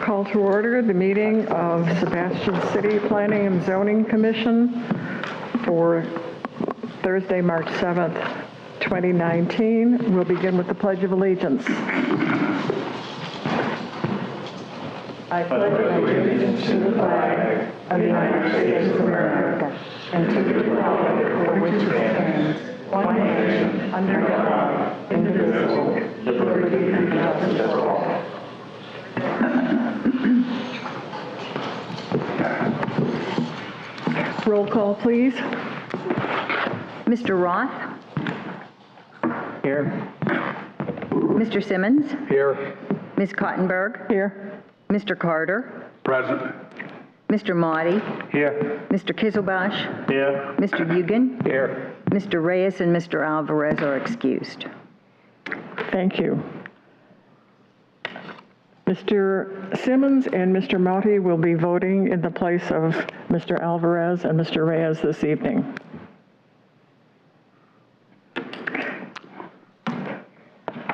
Call to order the meeting of Sebastian City Planning and Zoning Commission for Thursday, March 7th, 2019. We'll begin with the Pledge of Allegiance. I pledge allegiance to the flag of the United States of America and to the republic for which it stands, one nation, under God, indivisible, with liberty and justice for all. Roll call, please. Mr. Roth? Here. Mr. Simmons? Here. Ms. Cottenberg? Here. Mr. Carter? Present. Mr. Motti? Here. Mr. Kizilbash? Here. Mr. Bugan? Here. Mr. Reyes and Mr. Alvarez are excused. Thank you. Mr. Simmons and Mr. Motti will be voting in the place of Mr. Alvarez and Mr. Reyes this evening.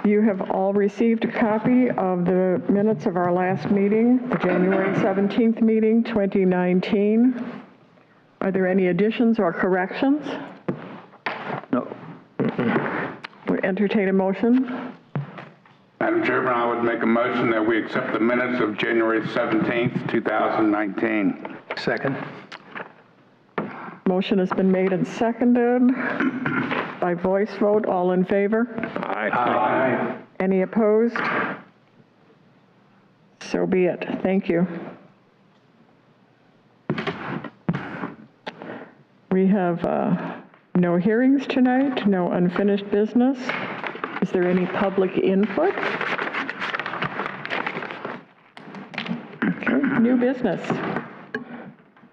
You have all received a copy of the minutes of our last meeting, the January 17th meeting, 2019. Are there any additions or corrections? No. Would entertain a motion? Madam Chairman, I would make a motion that we accept the minutes of January 17th, 2019. Second. Motion has been made and seconded by voice vote. All in favor? Aye. Any opposed? So be it. Thank you. We have no hearings tonight, no unfinished business. Is there any public input? Okay, new business.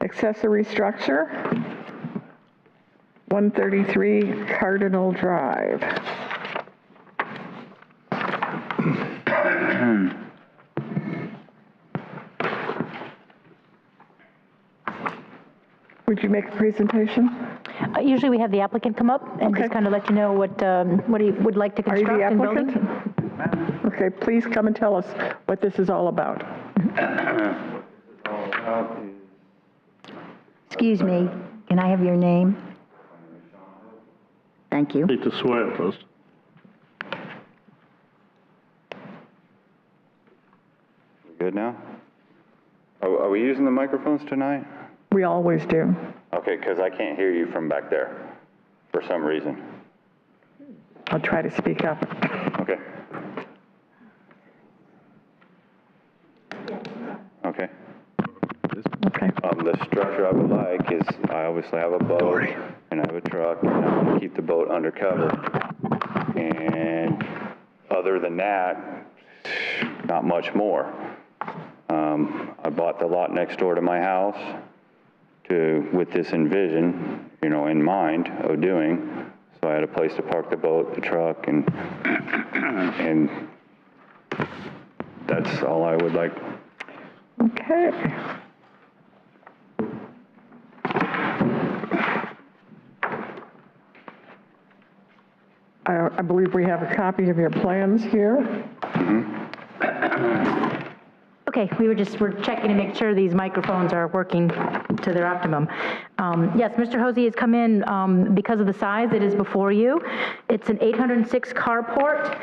Accessory structure, 133 Cardinal Drive. Would you make a presentation? Usually we have the applicant come up and just kind of let you know what he would like to Are you construct the in buildings. applicant? Okay, please come and tell us what this is all about. Excuse me, can I have your name? Thank you. Need to swear first. Good now? Are we using the microphones tonight? We always do. Okay, because I can't hear you from back there for some reason. I'll try to speak up. Okay. Okay. Okay. The structure I would like is, I obviously have a boat and I have a truck and I want to keep the boat undercover. And other than that, not much more. I bought the lot next door to my house with this envision, in mind of doing. So I had a place to park the boat, the truck, and that's all I would like. Okay. I believe we have a copy of your plans here. Okay, we're checking to make sure these microphones are working to their optimum. Yes, Mr. Hosey has come in because of the size that is before you. It's an 806 carport.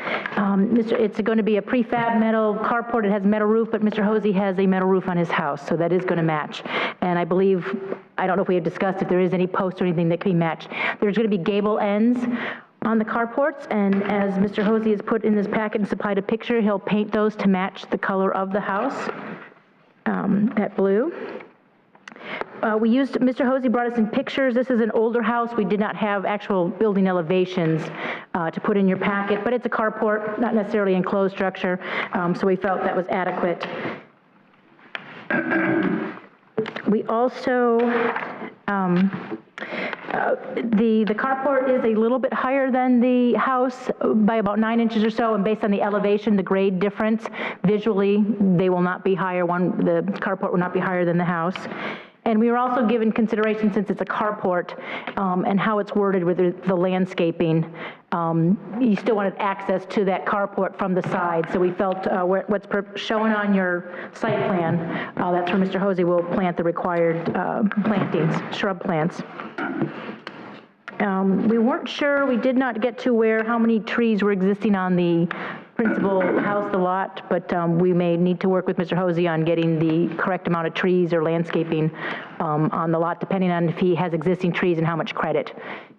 It's going to be a prefab metal carport. It has a metal roof, but Mr. Hosey has a metal roof on his house, so that is going to match. And I believe, I don't know if we have discussed if there is any post or anything that can be matched. There's going to be gable ends on the carports, and as Mr. Hosey has put in his packet and supplied a picture, he'll paint those to match the color of the house, that blue. Mr. Hosey brought us in pictures. This is an older house. We did not have actual building elevations to put in your packet, but it's a carport, not necessarily enclosed structure, so we felt that was adequate. We also, the carport is a little bit higher than the house by about 9 inches or so, and based on the elevation, the grade difference, visually, they will not be higher. The carport will not be higher than the house. And we were also given consideration, since it's a carport, and how it's worded with the landscaping, you still wanted access to that carport from the side. So we felt what's shown on your site plan, that's where Mr. Hosey will plant the required plantings, shrub plants. We weren't sure, we did not get to how many trees were existing on the principal house, the lot, but we may need to work with Mr. Hosey on getting the correct amount of trees or landscaping on the lot, depending on if he has existing trees and how much credit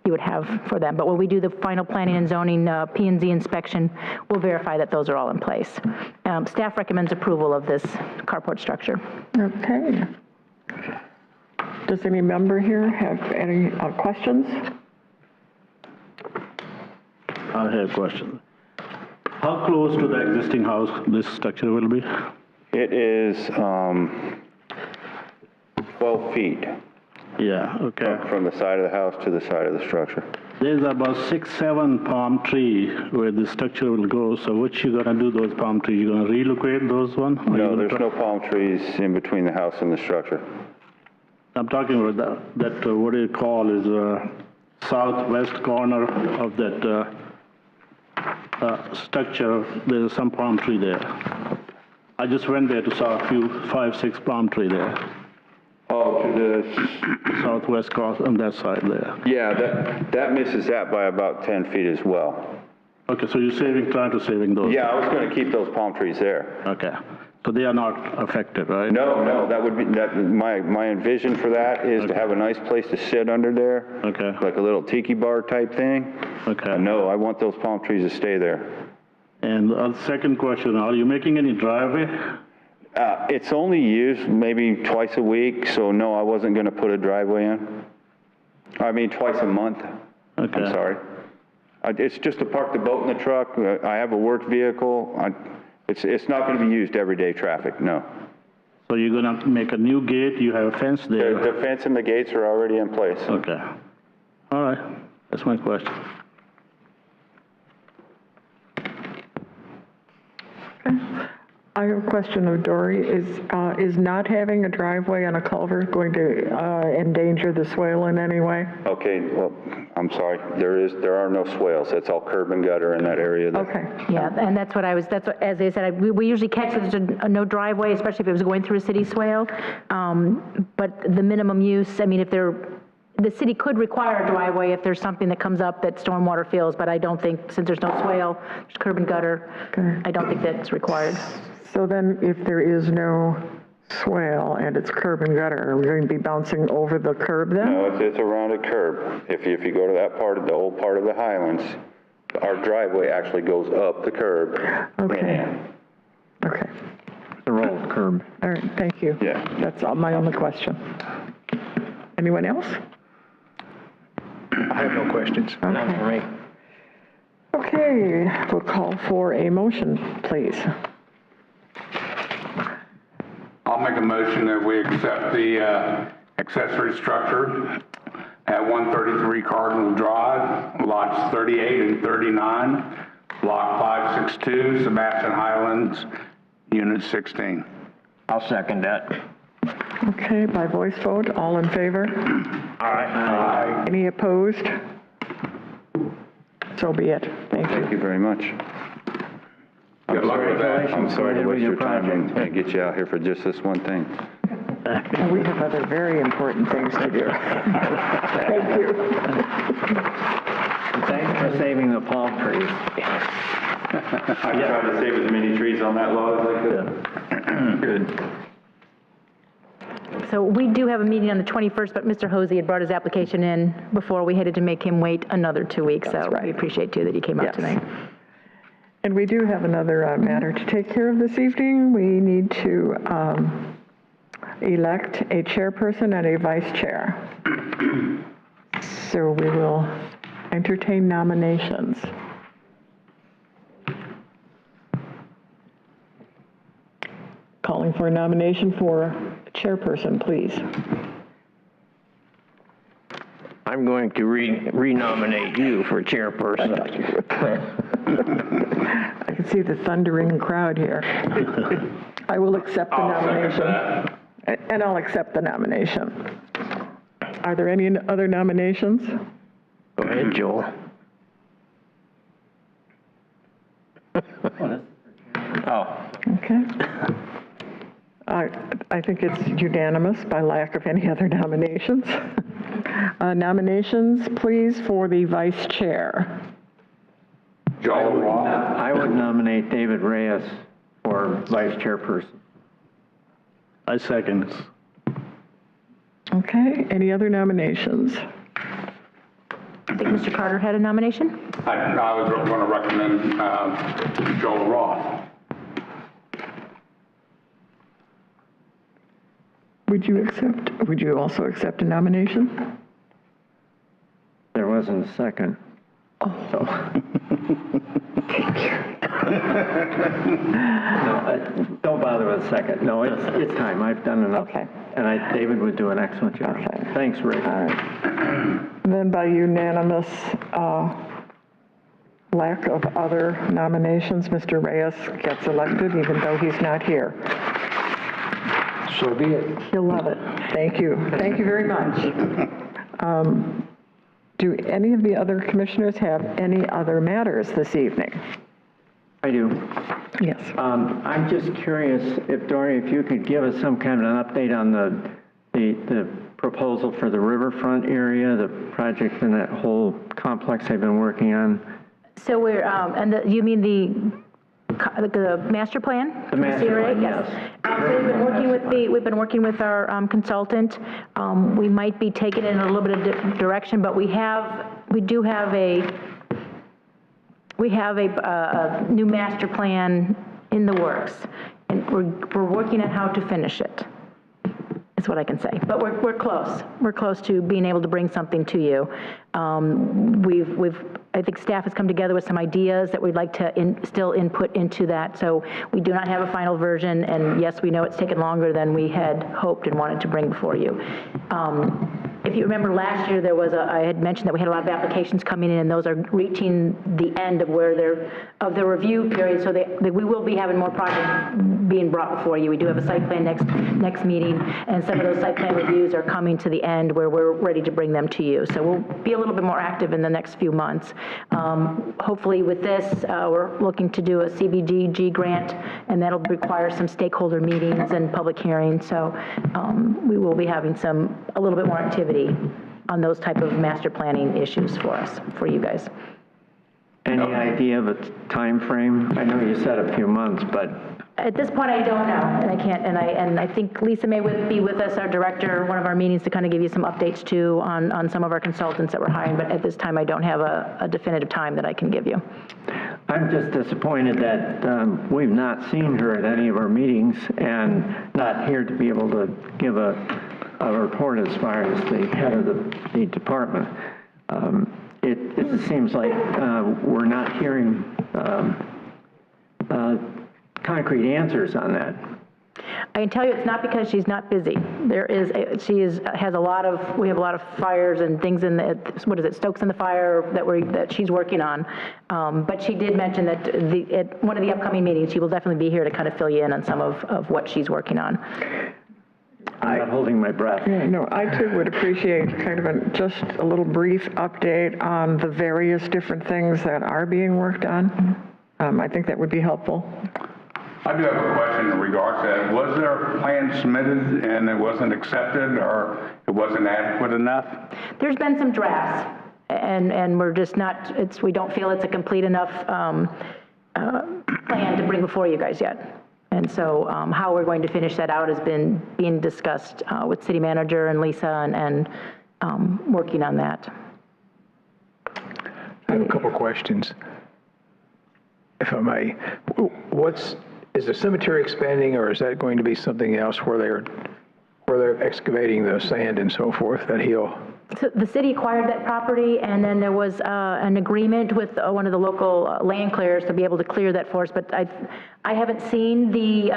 he would have for them. But when we do the final planning and zoning P&Z inspection, we'll verify that those are all in place. Staff recommends approval of this carport structure. Okay. Does any member here have any questions? I have a question. How close to the existing house this structure will be? It is 12 feet Yeah, okay. from the side of the house to the side of the structure. There's about 6-7 palm tree where the structure will go, so what you gonna do those palm trees? You gonna relocate those one? No, there's no palm trees in between the house and the structure. I'm talking about that what do you call is southwest corner of that structure. There's some palm tree there. I just went there to saw a few 5-6 palm tree there. Oh, to the, Southwest cross on that side there. yeah, that misses that by about 10 feet as well. Okay, so you're trying to saving those? Yeah, I was going to keep those palm trees there. Okay, so they are not affected, right? No, that would be, my envision for that is to have a nice place to sit under there. Okay. Like a little tiki bar type thing. Okay. No, I want those palm trees to stay there. And the second question, are you making any driveway? It's only used maybe twice a week, so no, I wasn't going to put a driveway in. I mean, twice a month. Okay. I'm sorry. It's just to park the boat and the truck. I have a work vehicle. It's not going to be used everyday traffic, no. So you're gonna make a new gate, you have a fence there? The fence and the gates are already in place. Okay. All right, that's my question. I have a question of Dory. Is not having a driveway on a culvert going to endanger the swale in any way? Okay, well, I'm sorry. There are no swales. That's all curb and gutter in that area there. Okay. Yeah, and that's what, as I said, we usually catch that there's no driveway, especially if it was going through a city swale. But the minimum use, I mean, the city could require a driveway if there's something that comes up that stormwater fills, but I don't think, since there's no swale, there's curb and gutter, Okay. I don't think that's required. So then if there is no swale and it's curb and gutter, are we going to be bouncing over the curb then? No, it's a rounded curb. If you go to that part of the old part of the Highlands, our driveway actually goes up the curb. Okay. And Okay. The rolled curb. All right, thank you. Yeah. That's all my only question. Anyone else? I have no questions. None for me. Okay, we'll call for a motion, please. I'll make a motion that we accept the accessory structure at 133 Cardinal Drive, lots 38 and 39, block 562, Sebastian Highlands, unit 16. I'll second that. Okay, by voice vote, all in favor? Aye. Any opposed? So be it. Thank thank you. you very much. Good luck with that. I'm sorry to waste your time and get you out here for just this one thing. And we have other very important things to do. Thank you. Thanks for saving the palm trees. I tried to save as many trees on that lot as I could. Good. So we do have a meeting on the 21st, but Mr. Hosey had brought his application in before we had to make him wait another 2 weeks. So we appreciate too that he came out Yes. tonight. And we do have another matter to take care of this evening. We need to elect a chairperson and a vice chair. So we will entertain nominations. Calling for a nomination for chairperson, please. I'm going to renominate you for chairperson. I can see the thundering crowd here. I will accept the nomination. And I'll accept the nomination. Are there any other nominations? Go ahead, Joel. Oh, Okay. I think it's unanimous by lack of any other nominations. Nominations, please, for the vice chair. Joel Roth. I would nominate David Reyes for vice chairperson. I second. Okay, any other nominations? I think Mr. Carter had a nomination. I was going to recommend Joel Roth. Would you also accept a nomination? There wasn't a second. So. No, don't bother with a second. No, it's time. I've done enough. Okay. And David would do an excellent job. Okay. Thanks, Rick. All right. Then by unanimous lack of other nominations, Mr. Reyes gets elected even though he's not here. So be it. He'll love it. Thank you. Thank you very much. Do any of the other commissioners have any other matters this evening? I do. Yes. I'm just curious if, Dory, if you could give us some kind of an update on the proposal for the riverfront area, the project and that whole complex I've been working on. So we're, you mean the master plan? The master CRA? plan, yes. So we've been working with our consultant. We might be taking it in a little bit of direction, but we do have a new master plan in the works, and we're working on how to finish it. Is what I can say. But we're close. We're close to being able to bring something to you. I think staff has come together with some ideas that we'd like to still input into that. So we do not have a final version, and yes, we know it's taken longer than we had hoped and wanted to bring before you. If you remember last year, I had mentioned that we had a lot of applications coming in, and those are reaching the end of the review period. So we will be having more projects being brought before you. We do have a site plan next meeting, and some of those site plan reviews are coming to the end where we're ready to bring them to you. So we'll be a little bit more active in the next few months. Hopefully with this, we're looking to do a CBDG grant, and that'll require some stakeholder meetings and public hearings. So we will be having a little bit more activity on those type of master planning issues for you guys. Any idea of a time frame? I know you said a few months, but at this point, I don't know, and I can't. And I think Lisa may be with us, our director, one of our meetings, to kind of give you some updates too on some of our consultants that we're hiring. But at this time, I don't have a definitive time that I can give you. I'm just disappointed that we've not seen her at any of our meetings and not here to be able to give a report as far as the head of the department. It seems like we're not hearing concrete answers on that. I can tell you it's not because she's not busy. We have a lot of fires and things in stokes in the fire that she's working on. But she did mention that at one of the upcoming meetings, she will definitely be here to kind of fill you in on some of what she's working on. I'm not holding my breath. Yeah, no, I too would appreciate kind of just a little brief update on the various different things that are being worked on. I think that would be helpful. I do have a question in regards to that. Was there a plan submitted and it wasn't accepted, or it wasn't adequate enough? There's been some drafts, and we're just not, we don't feel it's a complete enough plan to bring before you guys yet. And so how we're going to finish that out has been being discussed with city manager and Lisa and working on that. I have a couple questions, if I may. Is the cemetery expanding, or is that going to be something else where they're excavating the sand and so forth, that hill? So the city acquired that property, and then there was an agreement with one of the local land clearers to be able to clear that for us, but I haven't seen the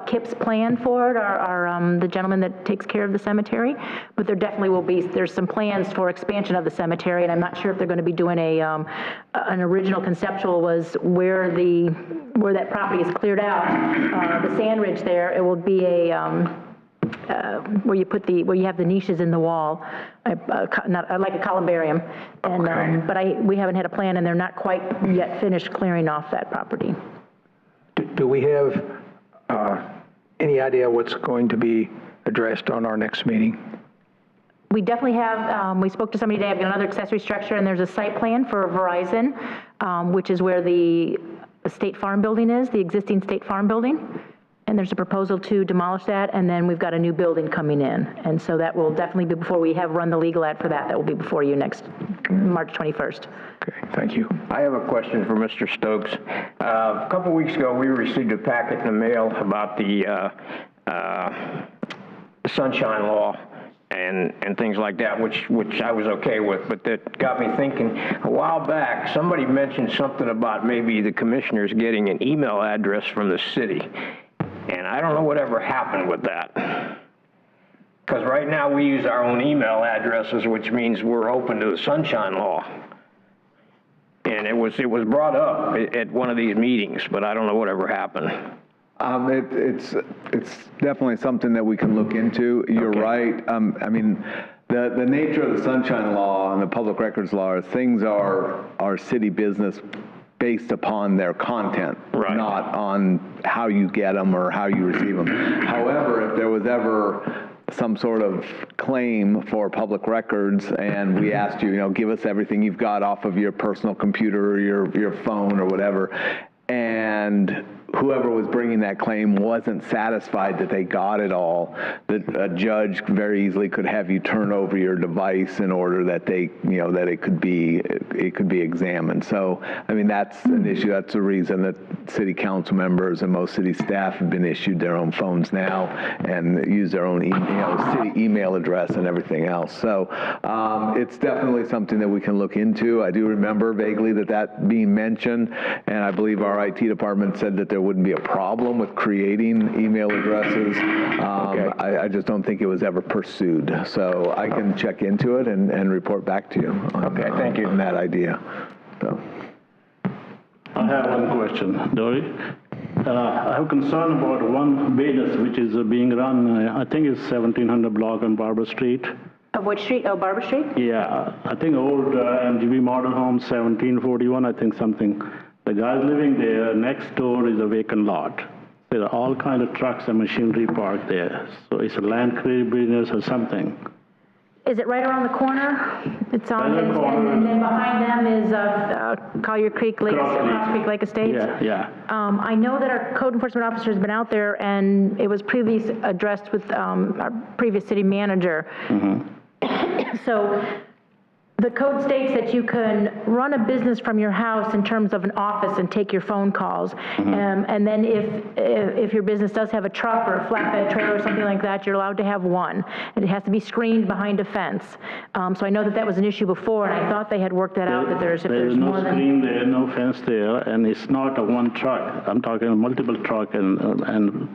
KIPS plan for it, the gentleman that takes care of the cemetery, but there definitely will be, there's some plans for expansion of the cemetery, and I'm not sure if they're going to be doing an original conceptual was where that property is cleared out, the sand ridge there, it will be where you have the niches in the wall, like a columbarium. And, but we haven't had a plan, and they're not quite yet finished clearing off that property. Do we have any idea what's going to be addressed on our next meeting? We definitely have, we spoke to somebody today, I've got another accessory structure, and there's a site plan for Verizon, which is where the State Farm building is, the existing State Farm building. And there's a proposal to demolish that, and then we've got a new building coming in. And so that will definitely be before we have run the legal ad for that. That will be before you next March 21st. Okay, thank you. I have a question for Mr. Stokes. A couple weeks ago, we received a packet in the mail about the sunshine law and things like that, which I was okay with, but that got me thinking. A while back, somebody mentioned something about maybe the commissioners getting an email address from the city. And I don't know whatever happened with that. Because right now we use our own email addresses, which means we're open to the sunshine law. And it was brought up at one of these meetings, but I don't know whatever happened. It's definitely something that we can look into. You're right. I mean, the nature of the sunshine law and the public records law is things are city business based upon their content, not on how you get them or how you receive them. However, if there was ever some sort of claim for public records and we asked you, give us everything you've got off of your personal computer or your phone or whatever, and whoever was bringing that claim wasn't satisfied that they got it all, that a judge very easily could have you turn over your device in order that they, that it could be examined. So, I mean, that's an issue. That's the reason that city council members and most city staff have been issued their own phones now and use their own city email address and everything else. So it's definitely something that we can look into. I do remember vaguely that being mentioned, and I believe our IT department said that there wouldn't be a problem with creating email addresses. I just don't think it was ever pursued. So I can check into it and report back to you on that idea. So. I have one question, Dory. I have concern about one business which is being run, I think it's 1700 block on Barber Street. Of which street? Oh, Barber Street? Yeah, I think old MGB model home, 1741, I think something. The guys living there, next door is a vacant lot. There are all kind of trucks and machinery parked there. So it's a land clearing business or something. Is it right around the corner? It's on, and then behind them is Collier Creek Lake, Cross Creek Lake Estates? Yeah. I know that our code enforcement officer has been out there, and it was previously addressed with our previous city manager. So the code states that you can run a business from your house in terms of an office and take your phone calls. And then if your business does have a truck or a flatbed trailer or something like that, you're allowed to have one. And it has to be screened behind a fence. So I know that was an issue before, and I thought they had worked that out, that there's no more than... screen there, no fence there, and it's not a one truck. I'm talking a multiple truck and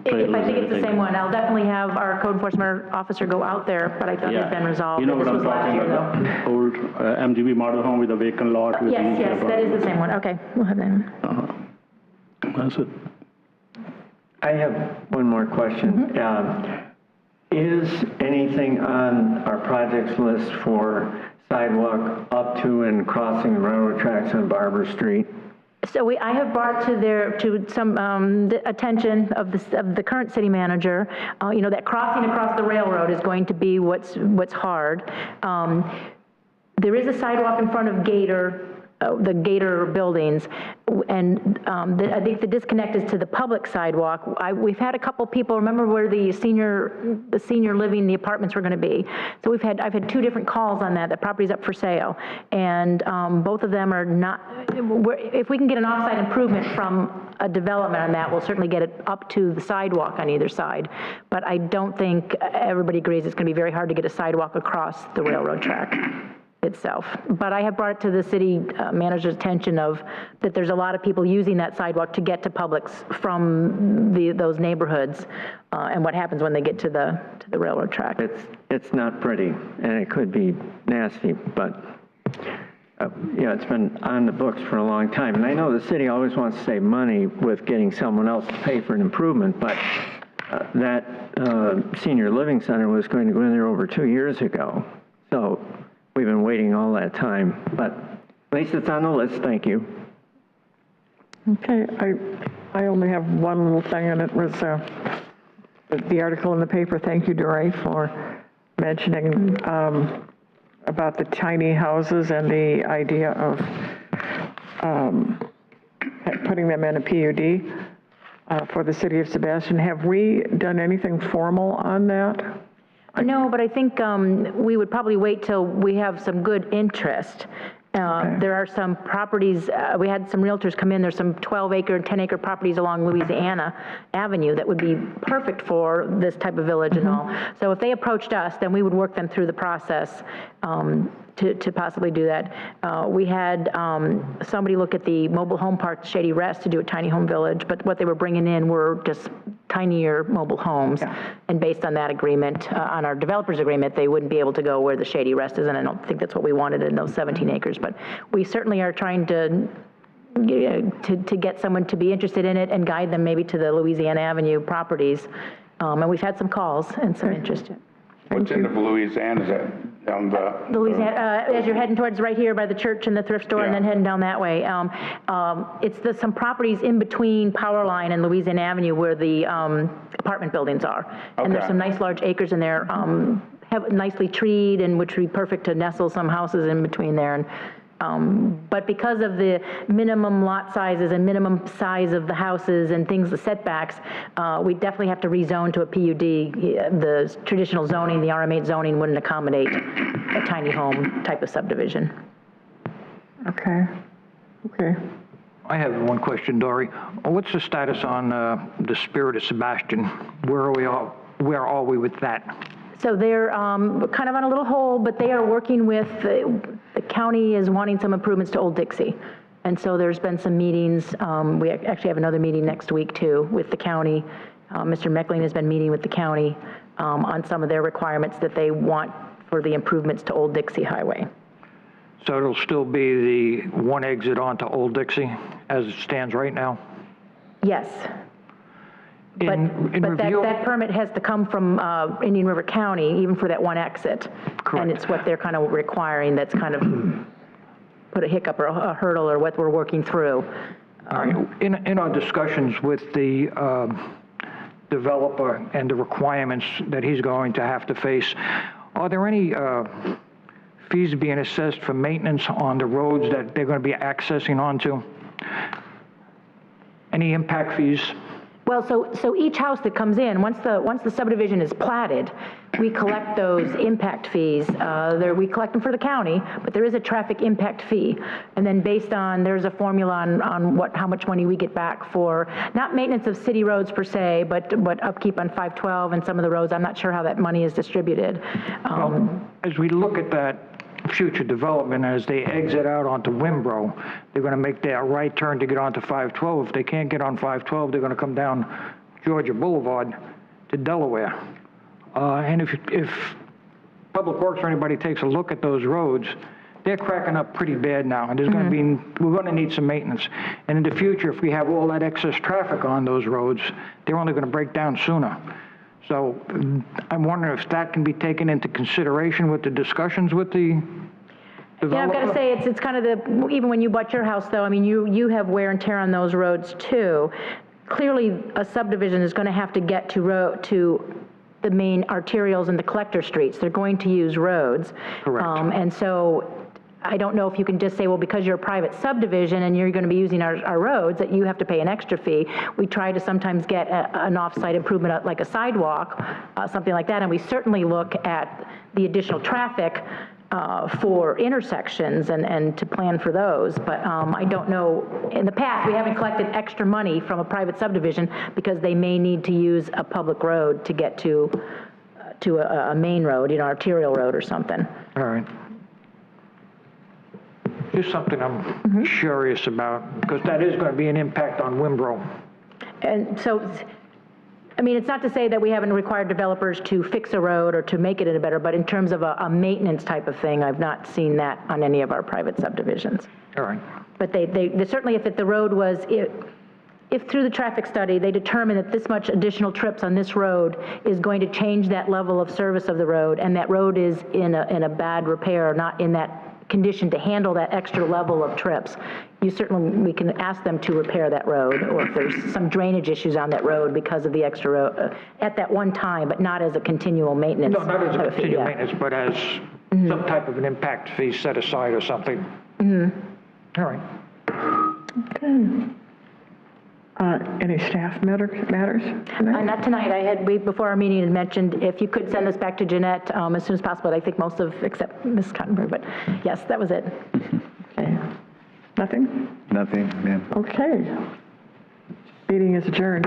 trailers. I think it's the same one. I'll definitely have our code enforcement officer go out there, but I thought it had been resolved. You know what this I'm was last talking year, about? Old MGB model home with a vacant lot. With Yes, that is the same one. Okay, we'll have that one. That's it. I have one more question. Is anything on our projects list for sidewalk up to and crossing the railroad tracks on Barber Street? So I have brought to some the attention of the current city manager, that crossing across the railroad is going to be what's hard. There is a sidewalk in front of the Gator buildings, and I think the disconnect is to the public sidewalk. We've had a couple people, remember where the senior living, the apartments were going to be. So I've had 2 different calls on that. The property's up for sale, and both of them are not. If we can get an offsite improvement from a development on that, we'll certainly get it up to the sidewalk on either side. But I don't think everybody agrees it's going to be very hard to get a sidewalk across the railroad track itself. But I have brought it to the city manager's attention that there's a lot of people using that sidewalk to get to Publix from those neighborhoods, and what happens when they get to the railroad track. It's not pretty, and it could be nasty, but it's been on the books for a long time. And I know the city always wants to save money with getting someone else to pay for an improvement, but that senior living center was going to go in there over 2 years ago. So we've been waiting all that time, but at least it's on the list. Thank you. Okay, I only have one little thing, and it was the article in the paper. Thank you, DeRay, for mentioning about the tiny houses and the idea of putting them in a PUD for the city of Sebastian. Have we done anything formal on that? No, but I think we would probably wait till we have some good interest. There are some properties, we had some realtors come in, there's some 12-acre and 10-acre properties along Louisiana Avenue that would be perfect for this type of village and all. So if they approached us, then we would work them through the process to possibly do that. We had somebody look at the mobile home park, Shady Rest, to do a tiny home village, but what they were bringing in were just tinier mobile homes. And based on that agreement, on our developer's agreement, they wouldn't be able to go where the Shady Rest is, and I don't think that's what we wanted in those 17 acres. But we certainly are trying to get someone to be interested in it and guide them maybe to the Louisiana Avenue properties. And we've had some calls and some interest. What's in of Louisiana? Is that on the? Louisiana, as you're heading towards right here by the church and the thrift store, and then heading down that way. It's some properties in between Power Line and Louisiana Avenue where the apartment buildings are. And there's some nice large acres in there, nicely treed, and which would be perfect to nestle some houses in between there. And but because of the minimum lot sizes and minimum size of the houses and things, the setbacks, we definitely have to rezone to a PUD. The traditional zoning, the RM8 zoning, wouldn't accommodate a tiny home type of subdivision. Okay. I have one question, Dory. What's the status on the Spirit of Sebastian? Where are we with that? So they're kind of on a little hold, but they are working with, the county is wanting some improvements to Old Dixie. And so there's been some meetings. We actually have another meeting next week too with the county. Mr. Meckling has been meeting with the county on some of their requirements that they want for the improvements to Old Dixie Highway. So it'll still be the one exit onto Old Dixie as it stands right now? Yes. But that permit has to come from Indian River County, even for that one exit. Correct. And it's what they're kind of requiring that's kind of put a hiccup or a hurdle or what we're working through. All right. In our discussions with the developer and the requirements that he's going to have to face, are there any fees being assessed for maintenance on the roads that they're going to be accessing onto? Any impact fees? Well, so each house that comes in, once the subdivision is platted, we collect those impact fees. We collect them for the county, but there is a traffic impact fee. And then based on, there's a formula on how much money we get back for, not maintenance of city roads per se, but upkeep on 512 and some of the roads. I'm not sure how that money is distributed. As we look at that future development, as they exit out onto Wimbrow, they're going to make that right turn to get onto 512. If they can't get on 512, they're going to come down Georgia Boulevard to Delaware. And if Public Works or anybody takes a look at those roads, they're cracking up pretty bad now, and there's going to be, we're going to need some maintenance. And in the future, if we have all that excess traffic on those roads, they're only going to break down sooner. So I'm wondering if that can be taken into consideration with the discussions with the developer. Yeah, I've got to say, it's kind of even when you bought your house, though, I mean, you have wear and tear on those roads, too. Clearly, a subdivision is going to have to get to the main arterials and the collector streets. They're going to use roads. Correct. And so I don't know if you can just say, well, because you're a private subdivision and you're going to be using our roads, that you have to pay an extra fee. We try to sometimes get an off-site improvement like a sidewalk, something like that, and we certainly look at the additional traffic for intersections and to plan for those. But I don't know, in the past, we haven't collected extra money from a private subdivision because they may need to use a public road to get to a main road, arterial road or something. All right. Just something I'm curious about, because that is going to be an impact on Wimbrow. And so, I mean, it's not to say that we haven't required developers to fix a road or to make it in a better, but in terms of a maintenance type of thing, I've not seen that on any of our private subdivisions. All right. But they certainly, if the road was, if through the traffic study, they determine that this much additional trips on this road is going to change that level of service of the road, and that road is in a bad repair, not in that condition to handle that extra level of trips, we can ask them to repair that road, or if there's some drainage issues on that road because of the extra road, at that one time, but not as a continual maintenance. No, not as a type of fee, continual yeah. maintenance, but as some type of an impact fee set aside or something. All right. Any staff matters? Not tonight. Before our meeting, had mentioned if you could send this back to Jeanette as soon as possible. I think most of, except Ms. Cottenberg, but yes, that was it. Okay. Nothing? Nothing, ma'am. Okay. Meeting is adjourned.